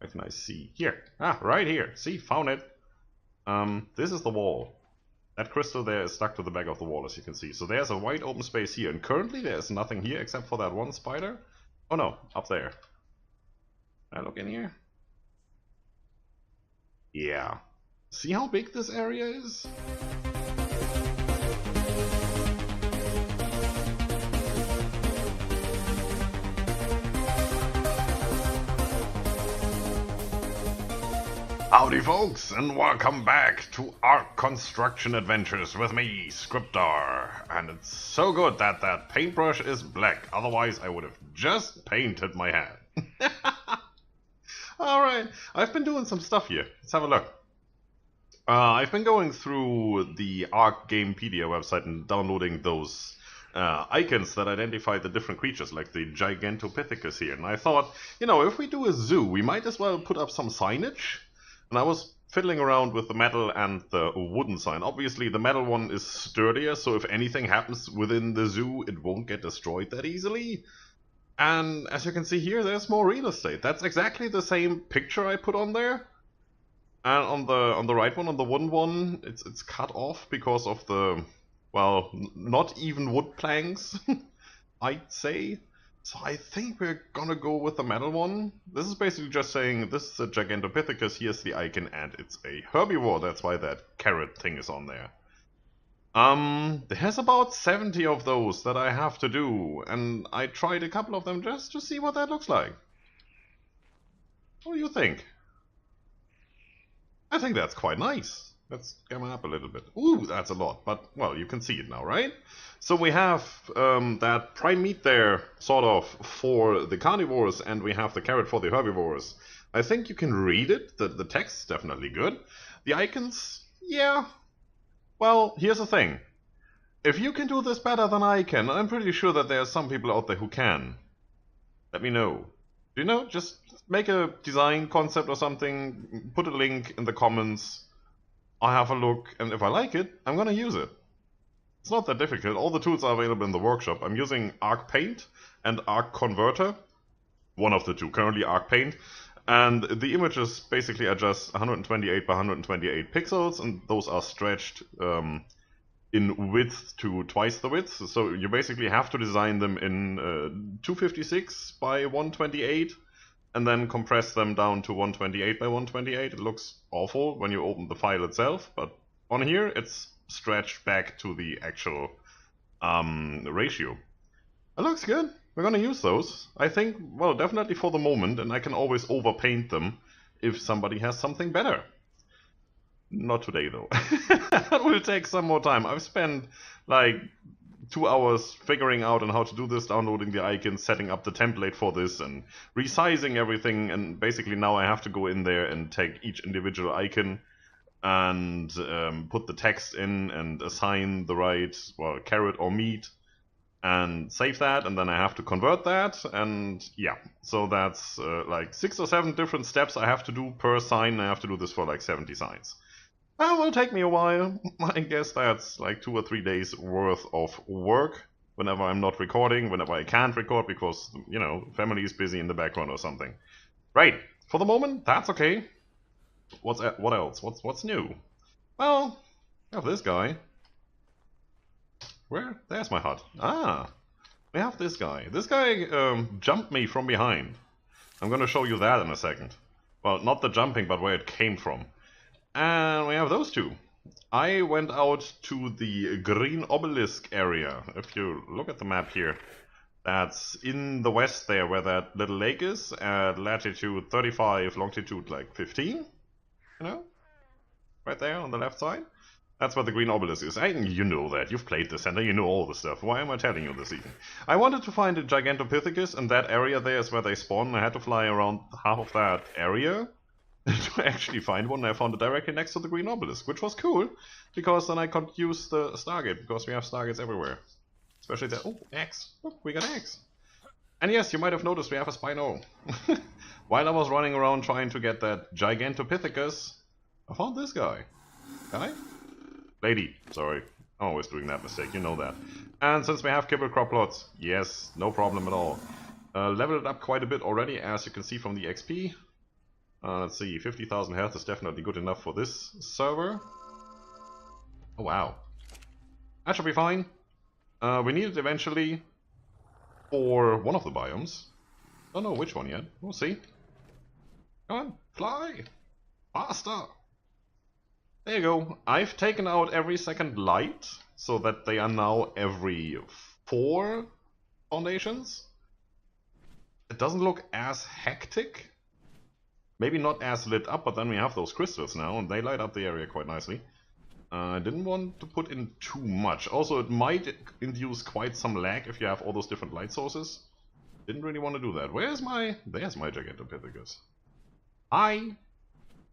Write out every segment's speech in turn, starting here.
Where can I see? Here. Ah, right here. See, found it. This is the wall. That crystal there is stuck to the back of the wall, as you can see. So there's a wide open space here, and currently there's nothing here except for that one spider. Oh no, up there. Can I look in here? Yeah. See how big this area is? Howdy folks, and welcome back to Ark Construction Adventures with me, Scryptar. And it's so good that that paintbrush is black, otherwise I would have just painted my hand. Alright, I've been doing some stuff here. Let's have a look. I've been going through the Ark Gamepedia website and downloading those icons that identify the different creatures, like the Gigantopithecus here. And I thought, you know, if we do a zoo, we might as well put up some signage. And I was fiddling around with the metal and the wooden sign. Obviously, the metal one is sturdier, so if anything happens within the zoo, it won't get destroyed that easily. And as you can see here, there's more real estate. That's exactly the same picture I put on there. And on the right one, on the wooden one, it's cut off because of the, well, not even wood planks, I'd say. So I think we're gonna go with the metal one. This is basically just saying this is a Gigantopithecus, here's the icon, and it's a herbivore. That's why that carrot thing is on there. There's about 70 of those that I have to do, and I tried a couple of them just to see what that looks like. What do you think? I think that's quite nice. Let's come up a little bit. Ooh, that's a lot, but, well, you can see it now, right? So we have that prime meat there, sort of, for the carnivores, and we have the carrot for the herbivores. I think you can read it. The text's definitely good. The icons, yeah. Well, here's the thing. If you can do this better than I can, I'm pretty sure that there are some people out there who can. Let me know. You know, just make a design concept or something, put a link in the comments. I'll have a look, and if I like it, I'm gonna use it. It's not that difficult. All the tools are available in the workshop. I'm using Arc Paint and Arc Converter. One of the two. Currently Arc Paint. And the images basically are just 128 by 128 pixels, and those are stretched in width to twice the width. So you basically have to design them in 256 by 128. And then compress them down to 128 by 128. It looks awful when you open the file itself, but on here it's stretched back to the actual ratio. It looks good. We're gonna use those. I think, well, definitely for the moment, and I can always overpaint them if somebody has something better. Not today, though. That will take some more time. I've spent, like, 2 hours figuring out on how to do this, downloading the icons, setting up the template for this, and resizing everything, and basically now I have to go in there and take each individual icon and put the text in and assign the right, well, carrot or meat, and save that, and then I have to convert that, and yeah, so that's like 6 or 7 different steps I have to do per sign. I have to do this for like 70 signs. That will take me a while. I guess that's like 2 or 3 days worth of work whenever I'm not recording, whenever I can't record because, you know, family is busy in the background or something. Right, for the moment, that's okay. What else? What's new? Well, I have this guy. Where? There's my hut. Ah, we have this guy. This guy jumped me from behind. I'm gonna show you that in a second. Well, not the jumping, but where it came from. And we have those two. I went out to the green obelisk area. If you look at the map here, that's in the west there where that little lake is, at latitude 35, longitude like 15. You know? Right there on the left side. That's where the green obelisk is. You know that. You've played the center, you know all the stuff. Why am I telling you this even? I wanted to find a Gigantopithecus, and that area there is where they spawn. I had to fly around half of that area to actually find one. I found it directly next to the green obelisk, which was cool, because then I could use the Stargate, because we have Stargates everywhere. Especially there. Oh, eggs. Look, we got eggs. And yes, you might have noticed we have a Spino. While I was running around trying to get that Gigantopithecus, I found this guy. Guy? Lady, sorry. I'm always doing that mistake, you know that. And since we have kibble crop plots, yes, no problem at all. Leveled it up quite a bit already, as you can see from the XP. Let's see, 50,000 health is definitely good enough for this server. Oh wow. That should be fine. We need it eventually for one of the biomes. Don't know which one yet. We'll see. Come on, fly! Faster! There you go. I've taken out every second light, so that they are now every 4 foundations. It doesn't look as hectic. Maybe not as lit up, but then we have those crystals now, and they light up the area quite nicely. I didn't want to put in too much. Also, it might induce quite some lag if you have all those different light sources. Didn't really want to do that. Where's my... There's my Gigantopithecus. Hi! I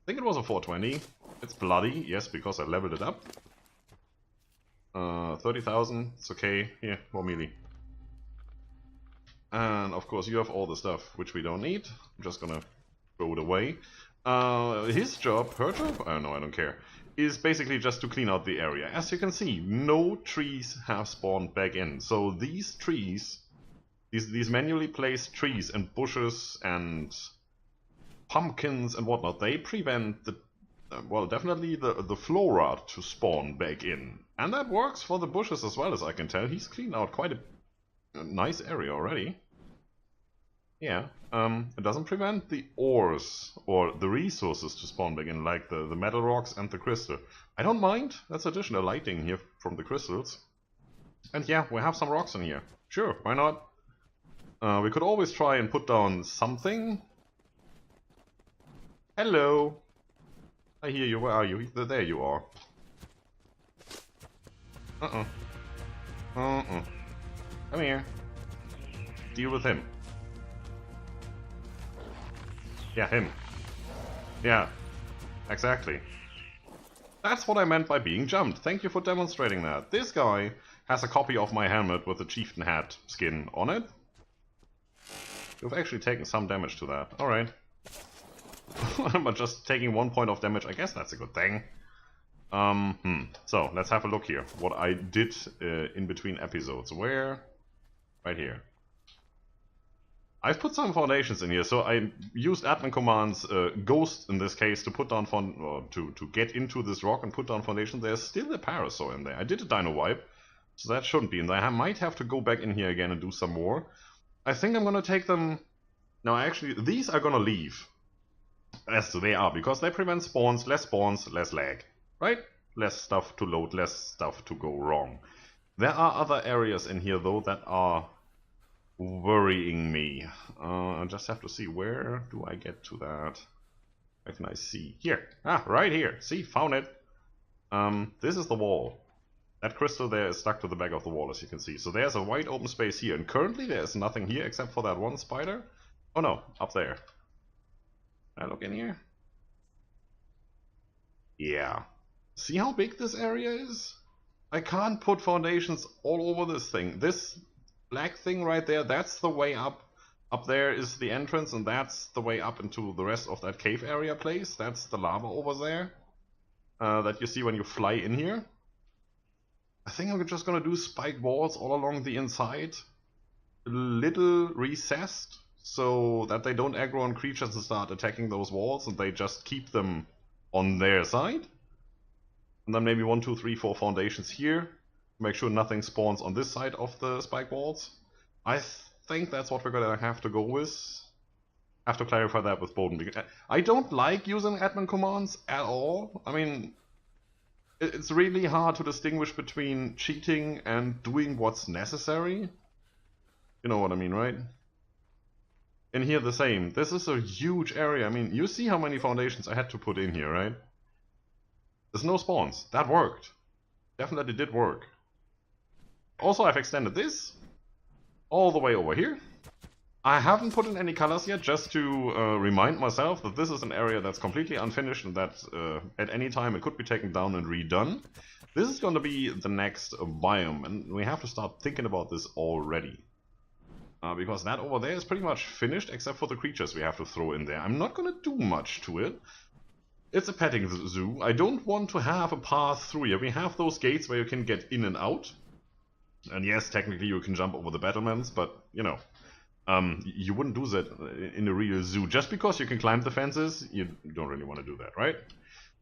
think it was a 420. It's bloody, yes, because I leveled it up. 30,000, it's okay. Here, more melee. And of course you have all the stuff which we don't need. I'm just gonna throw it away. His job, her job? Oh no, I don't care. Is basically just to clean out the area. As you can see, no trees have spawned back in. So these trees, these manually placed trees and bushes and pumpkins and whatnot, they prevent the well, definitely the flora to spawn back in. And that works for the bushes as well, as I can tell. He's cleaned out quite a nice area already. Yeah, it doesn't prevent the ores or the resources to spawn back in, like the metal rocks and the crystal. I don't mind, that's additional lighting here from the crystals. And yeah, we have some rocks in here. Sure, why not? We could always try and put down something. Hello! I hear you, where are you? There you are. Come here. Deal with him. Yeah, him. Yeah, exactly. That's what I meant by being jumped. Thank you for demonstrating that. This guy has a copy of my helmet with the chieftain hat skin on it. You've actually taken some damage to that. Alright. But just taking 1 point of damage, I guess that's a good thing. So, let's have a look here. What I did in between episodes. Where? Right here. I've put some foundations in here, so I used admin commands, ghost in this case, to put down to get into this rock and put down foundation. There's still a parasaur in there. I did a dino wipe, so that shouldn't be in there. I might have to go back in here again and do some more. I think I'm gonna take them... No, actually, these are gonna leave as they are, because they prevent spawns, less lag, right? Less stuff to load, less stuff to go wrong. There are other areas in here, though, that are worrying me. I just have to see, where do I get to that? Where can I see? Here! Ah, right here! See, found it! This is the wall. That crystal there is stuck to the back of the wall, as you can see. So there's a wide open space here, and currently there's nothing here except for that one spider. Oh no, up there. Can I look in here? Yeah. See how big this area is? I can't put foundations all over this thing. This black thing right there, that's the way up. Up there is the entrance, and that's the way up into the rest of that cave area place. That's the lava over there that you see when you fly in here. I think I'm just gonna do spiked walls all along the inside. A little recessed, so that they don't aggro on creatures and start attacking those walls, and they just keep them on their side. And then maybe 1, 2, 3, 4 foundations here. Make sure nothing spawns on this side of the spike walls. I think that's what we're gonna have to go with. Have to clarify that with Bowden, because I don't like using admin commands at all. I mean, it's really hard to distinguish between cheating and doing what's necessary. You know what I mean, right? In here the same. This is a huge area. I mean, you see how many foundations I had to put in here, right? There's no spawns. That worked. Definitely did work. Also, I've extended this all the way over here. I haven't put in any colors yet, just to remind myself that this is an area that's completely unfinished and that at any time it could be taken down and redone. This is going to be the next biome, and we have to start thinking about this already. Because that over there is pretty much finished, except for the creatures we have to throw in there. I'm not going to do much to it. It's a petting zoo. I don't want to have a path through here. We have those gates where you can get in and out. And yes, technically you can jump over the battlements, but, you know. You wouldn't do that in a real zoo. Just because you can climb the fences, you don't really want to do that, right?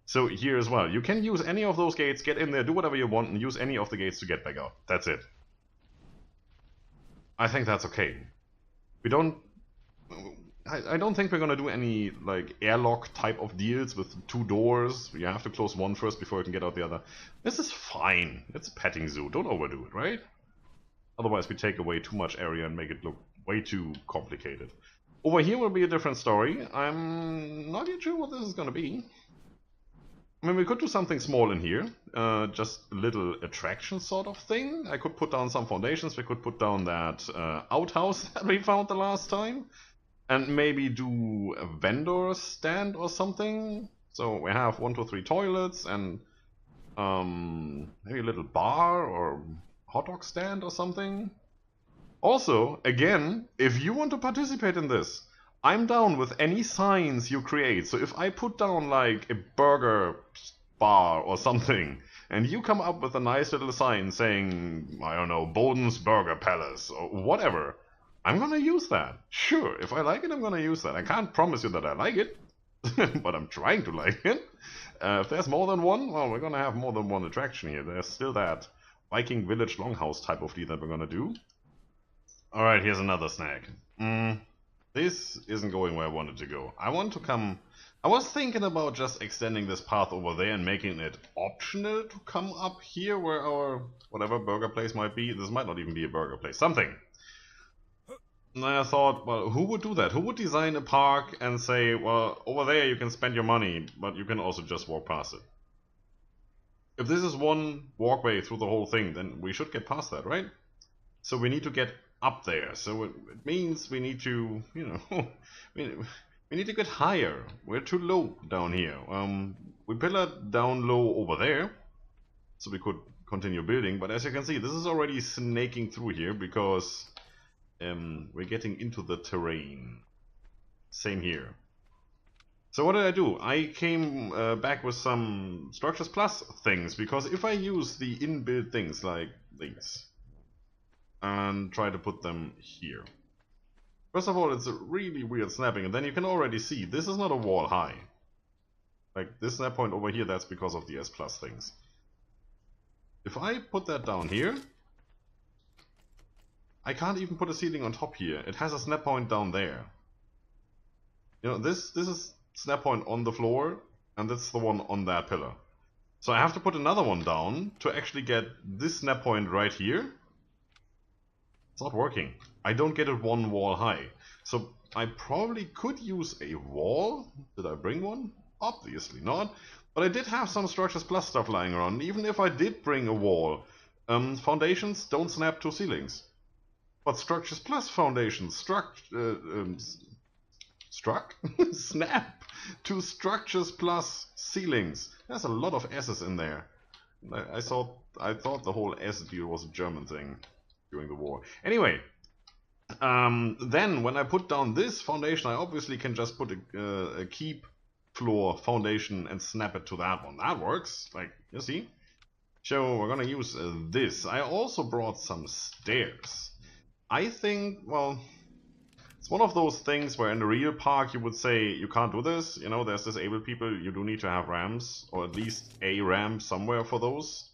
So here as well, you can use any of those gates, get in there, do whatever you want, and use any of the gates to get back out. That's it. I think that's okay. We don't... I don't think we're gonna do any, like, airlock type of deals with 2 doors. You have to close one first before you can get out the other. This is fine. It's a petting zoo. Don't overdo it, right? Otherwise we take away too much area and make it look way too complicated. Over here will be a different story. I'm not yet sure what this is gonna be. I mean, we could do something small in here. Just a little attraction sort of thing. I could put down some foundations. We could put down that outhouse that we found the last time. And maybe do a vendor stand or something. So we have 1, 2, 3 toilets and maybe a little bar or hot dog stand or something. Also, again, if you want to participate in this, I'm down with any signs you create. So if I put down like a burger bar or something, and you come up with a nice little sign saying, I don't know, Boden's Burger Palace or whatever, I'm gonna use that. Sure, if I like it, I'm gonna use that. I can't promise you that I like it, but I'm trying to like it. If there's more than one, well, we're gonna have more than one attraction here. There's still that Viking Village Longhouse type of deal that we're gonna do. Alright, here's another snag. This isn't going where I wanted to go. I want to come... I was thinking about just extending this path over there and making it optional to come up here where our whatever burger place might be. This might not even be a burger place. Something. And I thought, well, who would do that? Who would design a park and say, well, over there you can spend your money, but you can also just walk past it? If this is one walkway through the whole thing, then we should get past that, right? So we need to get up there. So it means we need to, you know, we need to get higher. We're too low down here. We pillared down low over there, so we could continue building. But as you can see, this is already snaking through here because we're getting into the terrain. Same here. So what did I do? I came back with some Structures Plus things, because if I use the inbuilt things like these and try to put them here. First of all, it's a really weird snapping, and then you can already see this is not a wall high. Like this snap point over here, that's because of the S Plus things. If I put that down here, I can't even put a ceiling on top here. It has a snap point down there. You know, this is snap point on the floor, and that's the one on that pillar. So I have to put another one down to actually get this snap point right here. It's not working. I don't get it one wall high. So I probably could use a wall. Did I bring one? Obviously not. But I did have some Structures Plus stuff lying around. Even if I did bring a wall, foundations don't snap to ceilings. But Structures Plus foundations snap to Structures Plus ceilings. There's a lot of S's in there. I thought the whole S deal was a German thing during the war. Anyway, then when I put down this foundation, I obviously can just put a keep floor foundation and snap it to that one. That works, like, you see. So we're gonna use this. I also brought some stairs. I think, well, it's one of those things where in a real park you would say you can't do this. You know, there's disabled people, you do need to have ramps, or at least a ramp somewhere for those.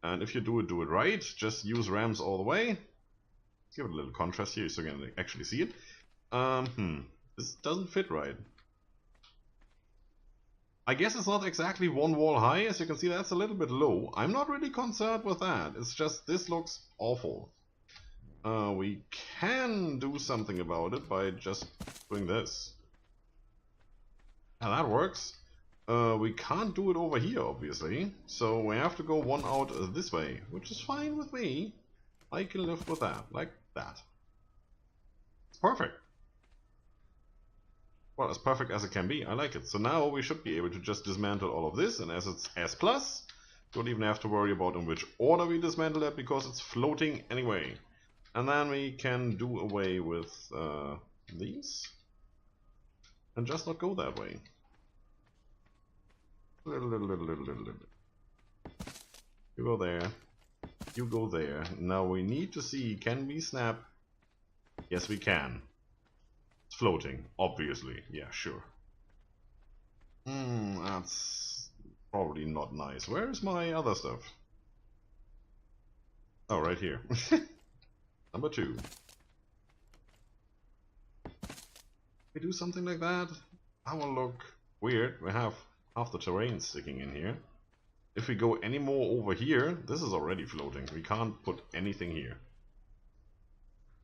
And if you do it right, just use ramps all the way. Let's give it a little contrast here so you can actually see it. This doesn't fit right. I guess it's not exactly one wall high. As you can see, that's a little bit low. I'm not really concerned with that. It's just this looks awful. We can do something about it by just doing this. Now that works. We can't do it over here, obviously. So we have to go one out this way, which is fine with me. I can live with that, like that. It's perfect. Well, as perfect as it can be. I like it. So now we should be able to just dismantle all of this, and as it's S+, don't even have to worry about in which order we dismantle it, because it's floating anyway. And then we can do away with these and just not go that way. Little. You go there. You go there. Now we need to see, can we snap Yes, we can. It's floating, obviously. Yeah, sure. That's probably not nice. Where's my other stuff? Oh, right here. Number 2. We do something like that? That will look weird. We have half the terrain sticking in here. If we go any more over here, this is already floating. We can't put anything here.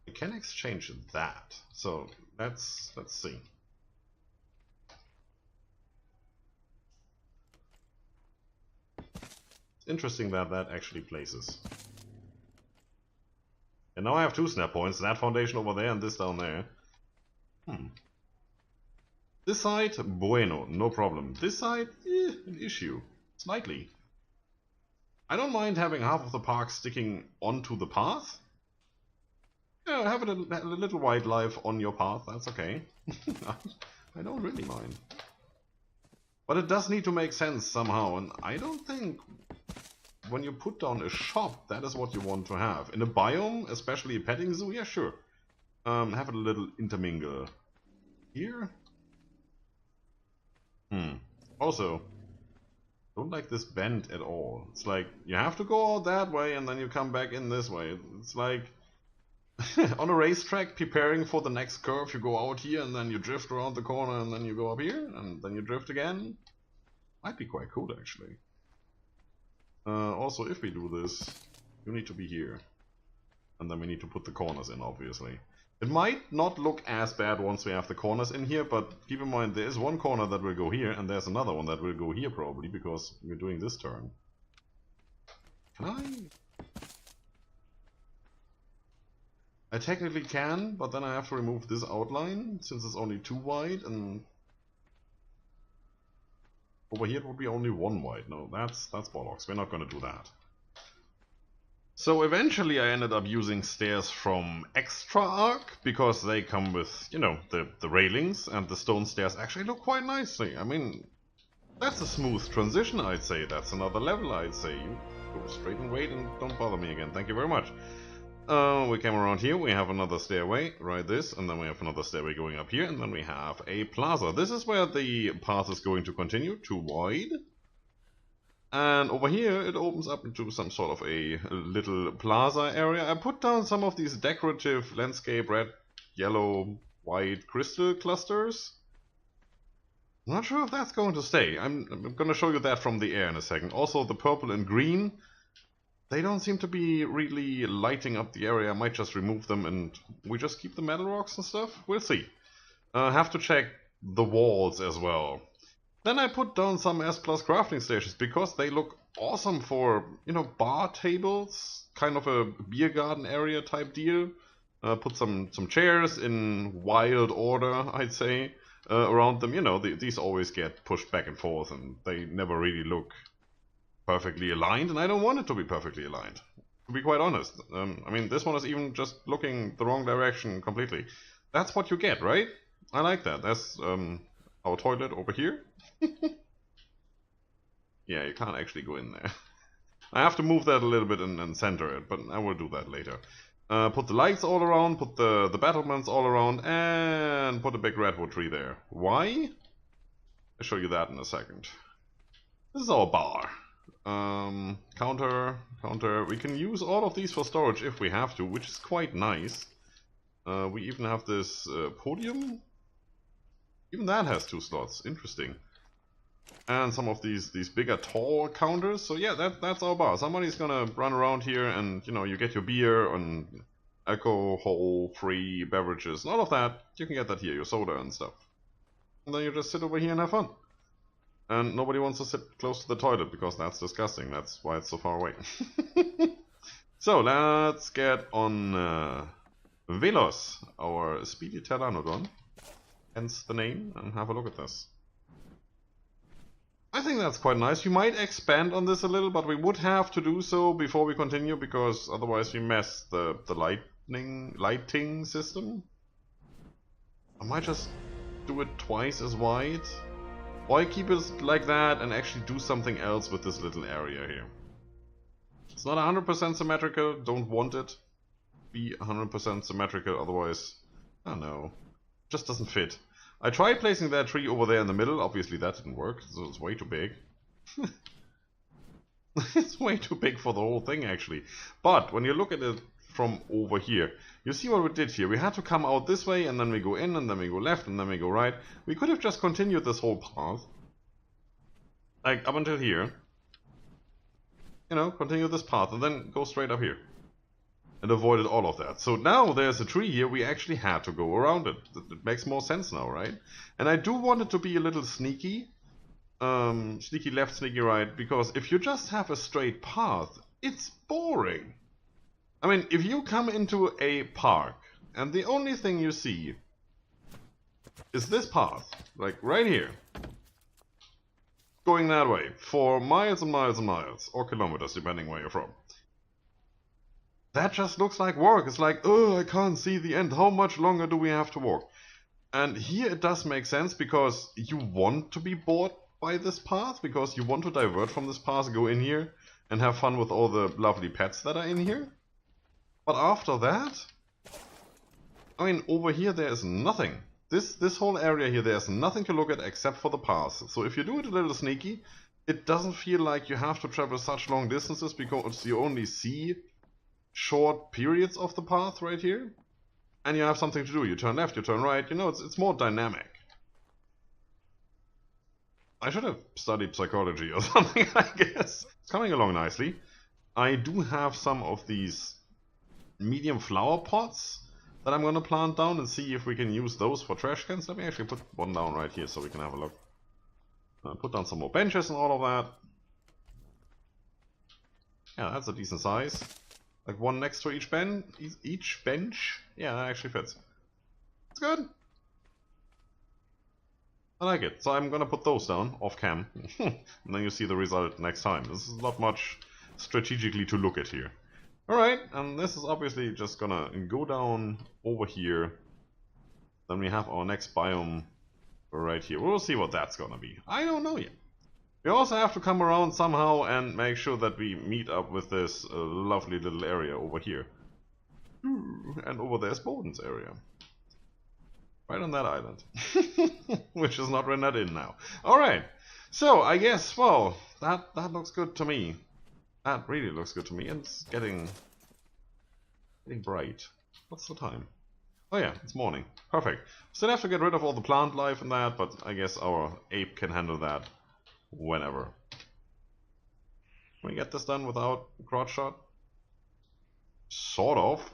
We can exchange that. So let's see. It's interesting that that actually places. And now I have 2 snap points. That foundation over there and this down there. This side, bueno, no problem. This side, an issue. Slightly. I don't mind having half of the park sticking onto the path. Yeah, have a little wildlife on your path, that's okay. I don't really mind. But it does need to make sense somehow, and I don't think when you put down a shop, that is what you want to have. In a biome, especially a petting zoo, yeah, sure. Have a little intermingle. Here? Also, don't like this bend at all. It's like, you have to go out that way and then you come back in this way. It's like, on a racetrack, preparing for the next curve, you go out here and then you drift around the corner and then you go up here and then you drift again. Might be quite cool, actually. Also, if we do this, you need to be here. And then we need to put the corners in, obviously. It might not look as bad once we have the corners in here, but keep in mind there is one corner that will go here, and there's another one that will go here probably, because we're doing this turn. Can I? I technically can, but then I have to remove this outline, since it's only 2 wide, and over here it would be only 1 wide. No, that's bollocks. We're not going to do that. So eventually I ended up using stairs from Extra Ark, because they come with, you know, the railings, and the stone stairs actually look quite nicely. I mean, that's a smooth transition, I'd say. That's another level, I'd say. You go straight and wait and don't bother me again. Thank you very much. We came around here, we have another stairway, right this, and then we have another stairway going up here, and then we have a plaza. This is where the path is going to continue, 2 wide. And over here it opens up into some sort of a little plaza area. I put down some of these decorative landscape red, yellow, white crystal clusters. I'm not sure if that's going to stay. I'm going to show you that from the air in a second. Also the purple and green, they don't seem to be really lighting up the area. I might just remove them and we just keep the metal rocks and stuff. We'll see. Have to check the walls as well. Then I put down some S+ crafting stations because they look awesome for, you know, bar tables, kind of a beer garden area type deal. Put some chairs in wild order, I'd say, around them. You know, these always get pushed back and forth and they never really look perfectly aligned, and I don't want it to be perfectly aligned, to be quite honest. I mean, this one is even just looking the wrong direction completely. That's what you get, right? I like that. That's our toilet over here. Yeah, you can't actually go in there. I have to move that a little bit and center it, but I will do that later. Put the lights all around, put the battlements all around, and put a big redwood tree there. Why? I'll show you that in a second. This is our bar. Counter. We can use all of these for storage if we have to, which is quite nice. We even have this podium. Even that has 2 slots. Interesting. And some of these bigger tall counters. So yeah, that's our bar. Somebody's gonna run around here and, you know, you get your beer and alcohol-free beverages and all of that. You can get that here, your soda and stuff. And then you just sit over here and have fun. And nobody wants to sit close to the toilet because that's disgusting. That's why it's so far away. So let's get on Velos, our speedy pteranodon. Hence the name, and have a look at this. I think that's quite nice. You might expand on this a little, but we would have to do so before we continue, because otherwise we mess the lighting system. I might just do it twice as wide. Or I keep it like that and actually do something else with this little area here. It's not 100% symmetrical, don't want it. be 100% symmetrical, otherwise, I don't know, just doesn't fit. I tried placing that tree over there in the middle, obviously that didn't work, so it's way too big. It's way too big for the whole thing, actually. But when you look at it from over here, you see what we did here. We had to come out this way, and then we go in, and then we go left, and then we go right. We could have just continued this whole path, like up until here. You know, continue this path, and then go straight up here. And avoided all of that. So now there's a tree here, we actually had to go around it. It makes more sense now, right? And I do want it to be a little sneaky. Sneaky left, sneaky right, because if you just have a straight path, it's boring. I mean, if you come into a park, and the only thing you see is this path, like right here, going that way, for miles and miles and miles, or kilometers, depending where you're from. That just looks like work. It's like, oh, I can't see the end. How much longer do we have to walk? And here it does make sense because you want to be bored by this path, because you want to divert from this path, go in here, and have fun with all the lovely pets that are in here. But after that, I mean, over here there is nothing. This whole area here, there's nothing to look at except for the path. So if you do it a little sneaky, it doesn't feel like you have to travel such long distances because you only see short periods of the path right here, and you have something to do. You turn left, you turn right, you know, it's more dynamic. I should have studied psychology or something, I guess. It's coming along nicely. I do have some of these medium flower pots that I'm going to plant down and see if we can use those for trash cans. Let me actually put one down right here so we can have a look. Put down some more benches and all of that. Yeah, that's a decent size. Like one next to each bench. Yeah, that actually fits. It's good. I like it. So I'm gonna put those down off cam. And then you see the result next time. This is not much strategically to look at here. Alright, and this is obviously just gonna go down over here. Then we have our next biome right here. We'll see what that's gonna be. I don't know yet. We also have to come around somehow and make sure that we meet up with this lovely little area over here. And over there's Boden's area. Right on that island. Which is not rendered in now. Alright, so I guess, well, that looks good to me. That really looks good to me. And it's getting bright. What's the time? Oh yeah, it's morning. Perfect. Still have to get rid of all the plant life and that, but I guess our ape can handle that whenever. Can we get this done without a crotch shot? Sort of.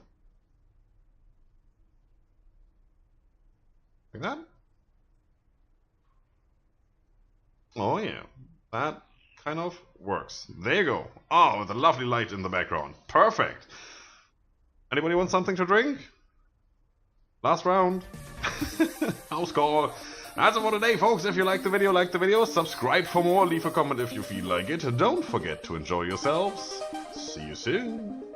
Like that? Oh yeah, that kind of works. There you go. Oh, with a lovely light in the background. Perfect. Anybody want something to drink? Last round. House call. That's it for today, folks. If you liked the video, subscribe for more, leave a comment if you feel like it. Don't forget to enjoy yourselves. See you soon.